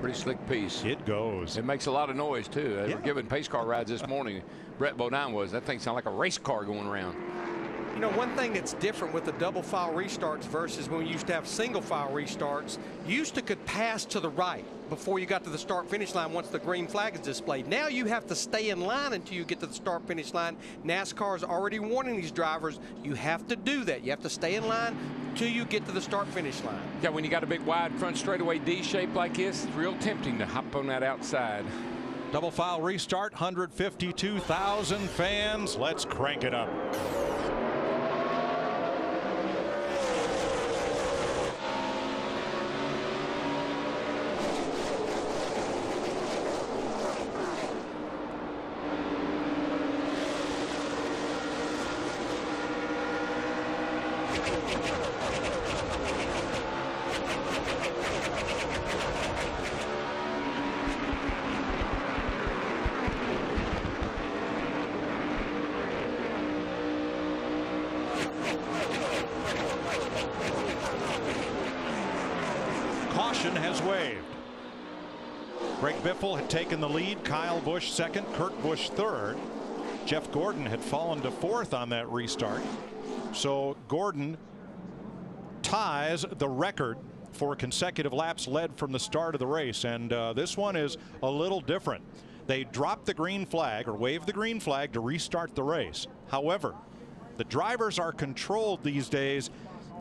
Pretty slick piece. It goes. It makes a lot of noise, too. They were giving pace car rides this morning. Brett Bodine was. That thing sounded like a race car going around. You know, one thing that's different with the double file restarts versus when we used to have single file restarts, you used to could pass to the right before you got to the start finish line once the green flag is displayed. Now you have to stay in line until you get to the start finish line. NASCAR is already warning these drivers, you have to do that. You have to stay in line until you get to the start finish line. Yeah, when you got a big wide front straightaway D shape like this, it's real tempting to hop on that outside. Double file restart, 152,000 fans. Let's crank it up. Caution has waved. Greg Biffle had taken the lead. Kyle Busch second. Kurt Busch third. Jeff Gordon had fallen to fourth on that restart. So Gordon ties the record for consecutive laps led from the start of the race. And this one is a little different. They dropped the green flag or waved the green flag to restart the race. However, the drivers are controlled these days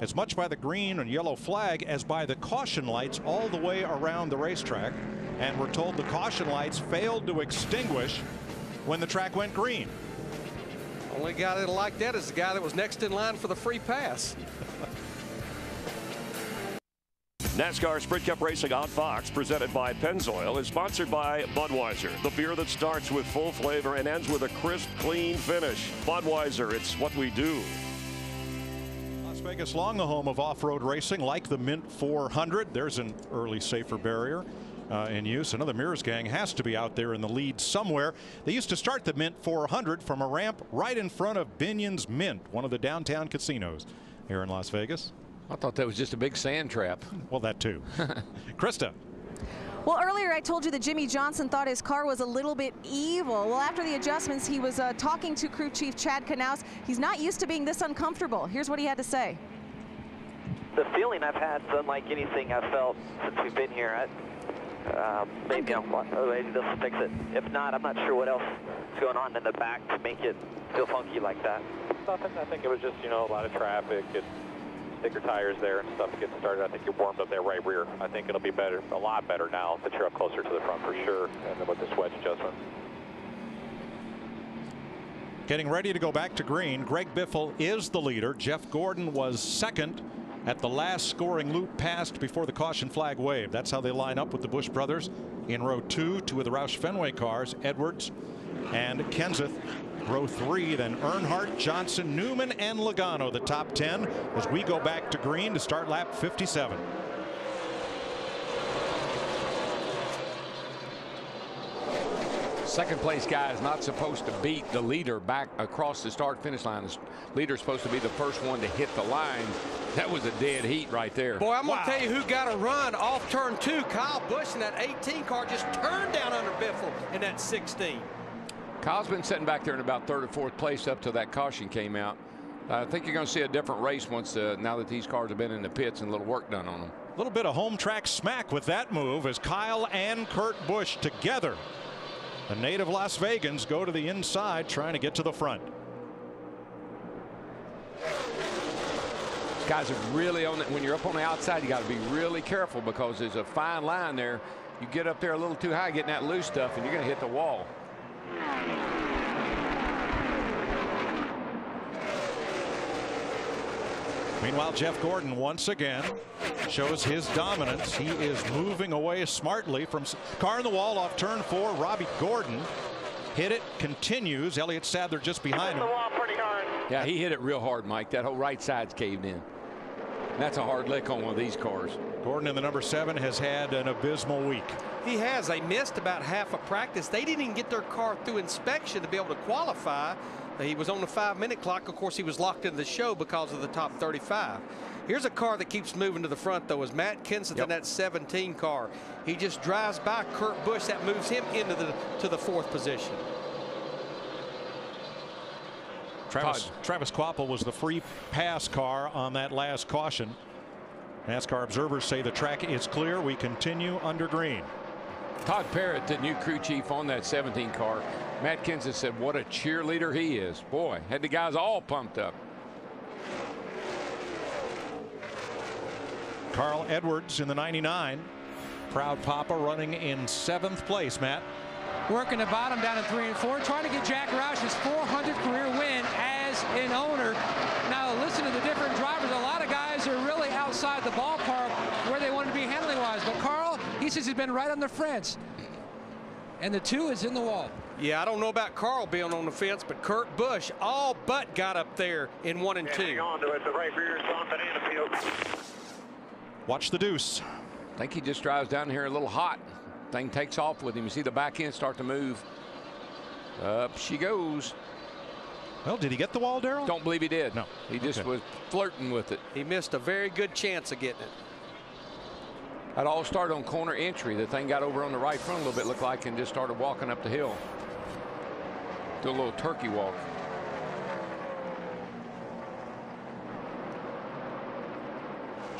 as much by the green and yellow flag as by the caution lights all the way around the racetrack. And we're told the caution lights failed to extinguish when the track went green. Only guy that'll like that is the guy that was next in line for the free pass. NASCAR Sprint Cup Racing on Fox, presented by Pennzoil, is sponsored by Budweiser, the beer that starts with full flavor and ends with a crisp, clean finish. Budweiser, it's what we do. Las Vegas, long the home of off-road racing, like the Mint 400. There's an early safer barrier in use. Another Mears gang has to be out there in the lead somewhere. They used to start the Mint 400 from a ramp right in front of Binion's Mint, one of the downtown casinos here in Las Vegas. I thought that was just a big sand trap. Well, that too. Krista. Well, earlier I told you that Jimmy Johnson thought his car was a little bit evil. Well, after the adjustments, he was talking to crew chief Chad Knaus. He's not used to being this uncomfortable. Here's what he had to say. The feeling I've had is unlike anything I've felt since we've been here. Maybe this will fix it. If not, I'm not sure what else is going on in the back to make it feel funky like that. Nothing. I think it was just, a lot of traffic and sticker tires there and stuff to get started. I think you're warmed up there right rear. I think it'll be better, a lot better now that you're up closer to the front for sure, and then with this wedge adjustment. Getting ready to go back to green. Greg Biffle is the leader. Jeff Gordon was second at the last scoring loop passed before the caution flag waved. That's how they line up with the Busch brothers in row 2. Two of the Roush Fenway cars, Edwards and Kenseth. Row 3, then Earnhardt, Johnson, Newman, and Logano, the top 10, as we go back to green to start lap 57. Second place guy is not supposed to beat the leader back across the start finish line. The leader is supposed to be the first one to hit the line. That was a dead heat right there. Boy, I'm going to tell you who got a run off turn 2. Kyle Busch in that 18 car just turned down under Biffle in that 16. Kyle's been sitting back there in about 3rd or 4th place up till that caution came out. I think you're going to see a different race once now that these cars have been in the pits and a little work done on them. A little bit of home track smack with that move as Kyle and Kurt Busch together. The native Las Vegans go to the inside trying to get to the front. These guys are really on it. When you're up on the outside, you got to be really careful because there's a fine line there. You get up there a little too high getting that loose stuff and you're going to hit the wall. Meanwhile, Jeff Gordon once again shows his dominance. He is moving away smartly from car in the wall off turn 4. Robbie Gordon hit it, continues. Elliott Sadler just behind him. The wall pretty hard. Yeah, he hit it real hard, Mike. That whole right side's caved in. That's a hard lick on one of these cars. Gordon in the number 7 has had an abysmal week. He has. They missed about half of practice. They didn't even get their car through inspection to be able to qualify. He was on the 5-minute clock. Of course, he was locked into the show because of the top 35. Here's a car that keeps moving to the front, though, is Matt Kenseth in that 17 car. He just drives by Kurt Busch. That moves him into the 4th position. Travis Kvapil was the free pass car on that last caution. NASCAR observers say the track is clear. We continue under green. Todd Parrott, the new crew chief on that 17 car. Matt Kenseth said what a cheerleader he is. Boy, had the guys all pumped up. Carl Edwards in the 99. Proud Papa running in 7th place, Matt. Working the bottom down in 3 and 4, trying to get Jack Roush's 400th career win as an owner. Now listen to the different drivers. A lot of guys are really outside the ballpark where they want to be handling wise. But Carl, he says he's been right on the fence. And the 2 is in the wall. Yeah, I don't know about Carl being on the fence, but Kurt Busch all but got up there in 1 and 2. Hang on to it. The right rear is on banana field. Watch the deuce. I think he just drives down here a little hot. Thing takes off with him. You see the back end start to move. Up she goes. Well, did he get the wall, Darrell? Don't believe he did. No. He just was flirting with it. He missed a very good chance of getting it. That all started on corner entry. The thing got over on the right front a little bit, looked like, and just started walking up the hill. Do a little turkey walk.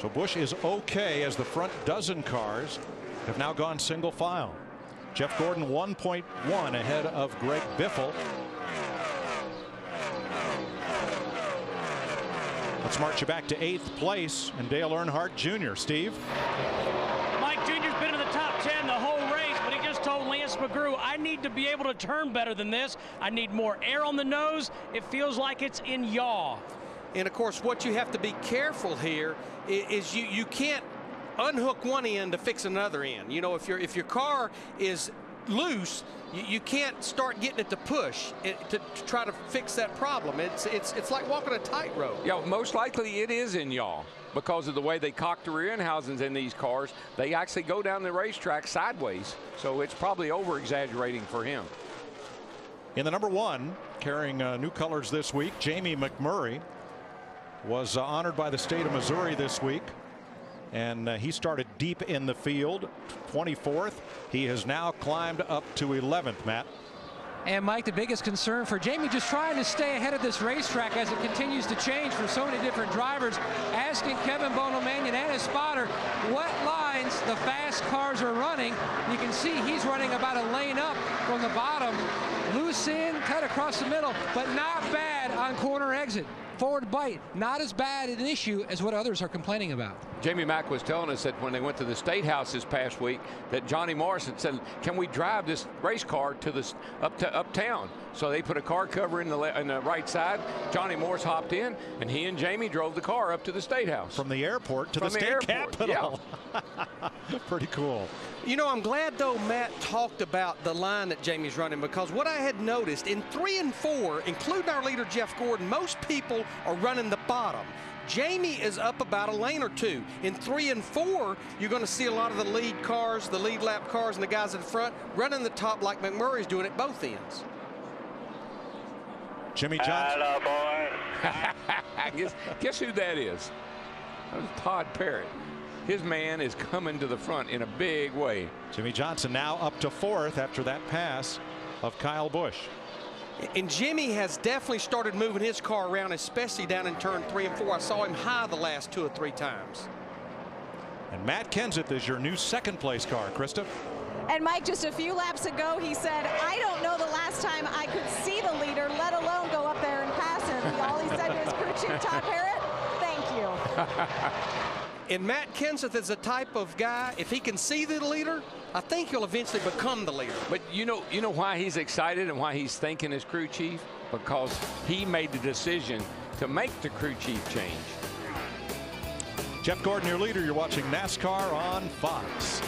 So Busch is okay as the front dozen cars have now gone single file. Jeff Gordon 1.1 ahead of Greg Biffle. Let's march you back to 8th place and Dale Earnhardt Jr. Steve. Mike Jr.'s been in the top 10 the whole race, but he just told Lance McGrew, I need to be able to turn better than this. I need more air on the nose. It feels like it's in yaw. And of course, what you have to be careful here is you can't unhook one end to fix another end. You know, if your car is loose, you can't start getting it to push to try to fix that problem. It's like walking a tightrope. Yeah, most likely it is in yaw because of the way they cock the rear end housings in these cars. They actually go down the racetrack sideways, so it's probably over exaggerating for him. In the number 1, carrying new colors this week, Jamie McMurray was honored by the state of Missouri this week, and he started deep in the field, 24th. He has now climbed up to 11th, Matt. And Mike, the biggest concern for Jamie, just trying to stay ahead of this racetrack as it continues to change for so many different drivers, asking Kevin Bonomanian and his spotter what lines the fast cars are running. You can see he's running about a lane up from the bottom, loose in, cut across the middle, but not bad on corner exit. Forward bite, not as bad an issue as what others are complaining about. Jamie Mack was telling us that when they went to the State House this past week, that Johnny Morrison said, can we drive this race car to this uptown? So they put a car cover in the right side. Johnny Morse hopped in, and he and Jamie drove the car up to the State House. From the airport to the state capitol. Yeah. Pretty cool. You know, I'm glad, though, Matt talked about the line that Jamie's running, because what I had noticed in 3 and 4, including our leader Jeff Gordon, most people are running the bottom. Jamie is up about a lane or 2. In 3 and 4, you're going to see a lot of the lead cars, the lead lap cars, and the guys in front running the top like McMurray's doing at both ends. Jimmy Johnson. Guess who that is? That was Todd Parrott. His man is coming to the front in a big way. Jimmy Johnson now up to 4th after that pass of Kyle Busch. And Jimmy has definitely started moving his car around, especially down in turn 3 and 4. I saw him high the last 2 or 3 times. And Matt Kenseth is your new 2nd place car, Krista. And Mike, just a few laps ago, he said, I don't know the last time I could see the leader, let alone go up there and pass him. All he said to his crew chief, Todd Parrott, thank you. And Matt Kenseth is the type of guy, if he can see the leader, I think he'll eventually become the leader. But you know why he's excited and why he's thanking his crew chief? Because he made the decision to make the crew chief change. Jeff Gordon, your leader. You're watching NASCAR on Fox.